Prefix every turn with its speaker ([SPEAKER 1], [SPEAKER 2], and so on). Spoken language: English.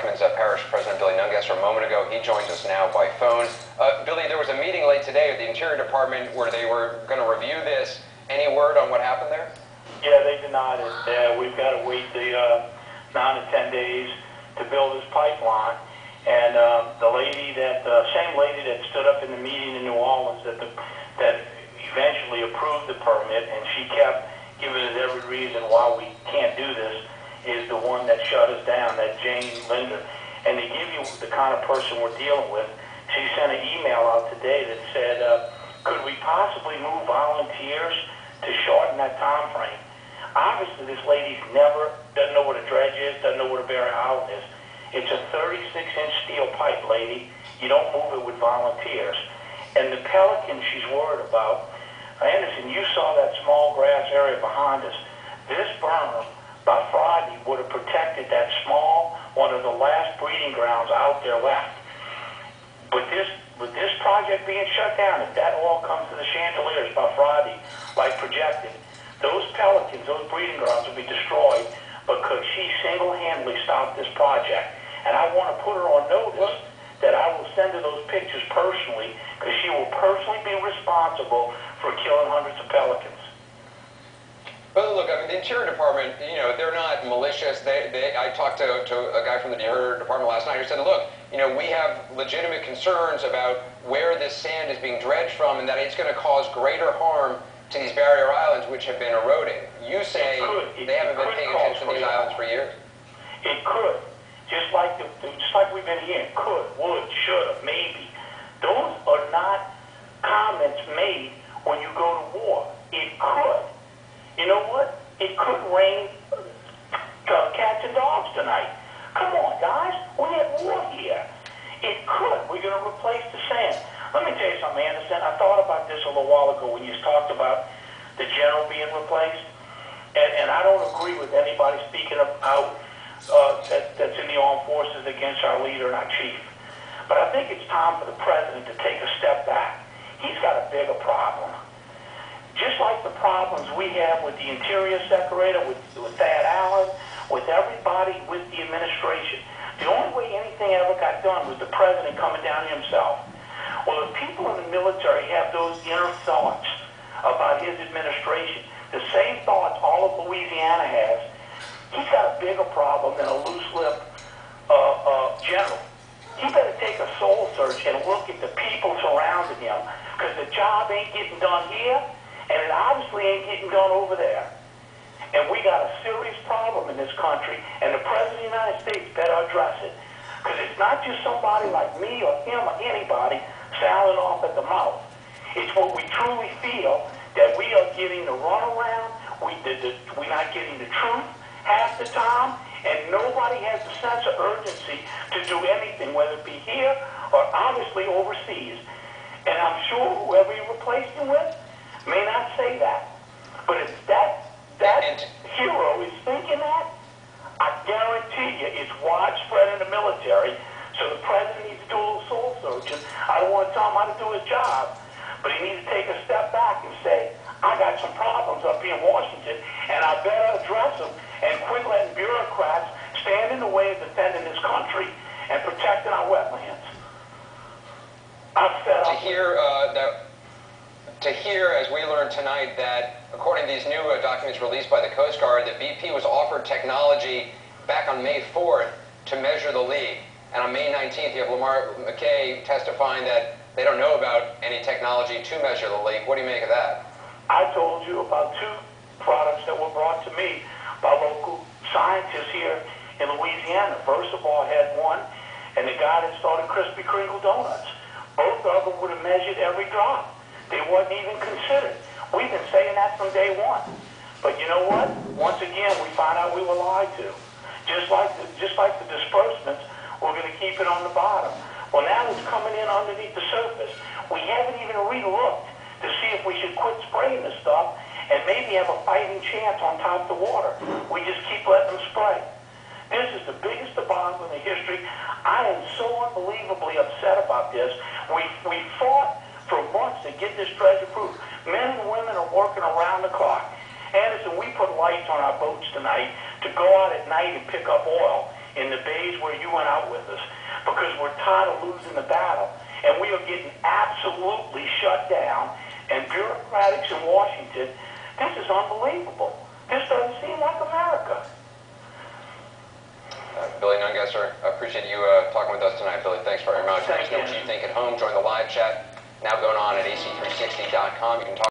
[SPEAKER 1] Selectmen's Parish President Billy Nungesser a moment ago. He joins us now by phone. Billy, there was a meeting late today at the Interior Department where they were going to review this. Any word on what happened there?
[SPEAKER 2] Yeah, they denied it. We've got to wait the 9 to 10 days to build this pipeline. And the same lady that stood up in the meeting in New Orleans that eventually approved the permit, and she kept giving us every reason why we can't do this, is the one that shut us down, that Jane Linder. And to give you the kind of person we're dealing with, she sent an email out today that said, could we possibly move volunteers to shorten that time frame? Obviously, this lady doesn't know what a dredge is, doesn't know what a buried island is. It's a 36-inch steel pipe, lady. You don't move it with volunteers. And the pelican she's worried about, Anderson, you saw that small grass area behind us. This berm, by Friday, would have protected that small, one of the last breeding grounds out there left. With this project being shut down, if that all comes to the chandeliers by Friday, like projected, those pelicans, those breeding grounds will be destroyed because she single-handedly stopped this project. And I want to put her on notice that I will send her those pictures personally, because she will personally be responsible for killing hundreds of pelicans.
[SPEAKER 1] Well, look, I mean, the Interior Department, they're not malicious. I talked to a guy from the Interior Department last night who said, look, we have legitimate concerns about where this sand is being dredged from and that it's going to cause greater harm to these barrier islands which have been eroding. You say they haven't been paying attention to these islands for years?
[SPEAKER 2] It could. Just like we've been hearing, could, would, should have, maybe. Those are not comments made when you go to war. It could. You know what? It could rain cats and dogs tonight. Come on, guys. We're at war here. It could. We're going to replace the sand. Let me tell you something, Anderson. I thought about this a little while ago when you talked about the general being replaced. And I don't agree with anybody speaking out that's in the armed forces against our leader and our chief. But I think it's time for the president to take a step back. He's got a bigger problem. Just like the problems we have with the Interior Secretary, with Thad Allen, with everybody, with the administration. The only way anything ever got done was the president coming down himself. Well, if people in the military have those inner thoughts about his administration, the same thoughts all of Louisiana has, he's got a bigger problem than a loose-lipped general. He better take a soul search and look at the people surrounding him, because the job ain't getting done here, and it obviously ain't getting done over there. And we got a serious problem in this country, and the President of the United States better address it. Because it's not just somebody like me or him or anybody sounding off at the mouth. It's what we truly feel, that we are getting the runaround, we're not getting the truth half the time, and nobody has a sense of urgency to do anything, whether it be here or obviously overseas. And I'm sure whoever you replace him with may not say that. But if that hero is thinking that, I guarantee you it's widespread in the military. So the president needs to do a little soul searching. I don't want to tell him how to do his job, but he needs to take a step back and say, I got some problems up here in Washington, and I better address them and quit letting bureaucrats stand in the way of defending this country and protecting our wetlands. I'm fed up.
[SPEAKER 1] To hear, as we learned tonight, that according to these new documents released by the Coast Guard, that BP was offered technology back on May 4th to measure the leak. And on May 19th, you have Lamar McKay testifying that they don't know about any technology to measure the leak. What do you make of that?
[SPEAKER 2] I told you about two products that were brought to me by local scientists here in Louisiana. First of all, I had one, and the guy that started Krispy Kreme donuts. Both of them would have measured every drop. They wasn't even considered. We've been saying that from day one. But you know what? Once again, we find out we were lied to. Just like the disbursements, we're going to keep it on the bottom. Well, now it's coming in underneath the surface. We haven't even re-looked to see if we should quit spraying this stuff and maybe have a fighting chance on top of the water. We just keep letting them spray. This is the biggest debacle in the history. I am so unbelievably upset about this. We fought for months to get this dredge approved. Men and women are working around the clock. Anderson, we put lights on our boats tonight to go out at night and pick up oil in the bays where you went out with us, because we're tired of losing the battle, and we are getting absolutely shut down, and bureaucrats in Washington, this is unbelievable. This doesn't seem like America.
[SPEAKER 1] Billy Nungesser, I appreciate you talking with us tonight, Billy. Thanks very much. Let us know what you think at home. Join the live chat now going on at ac360.com. You can talk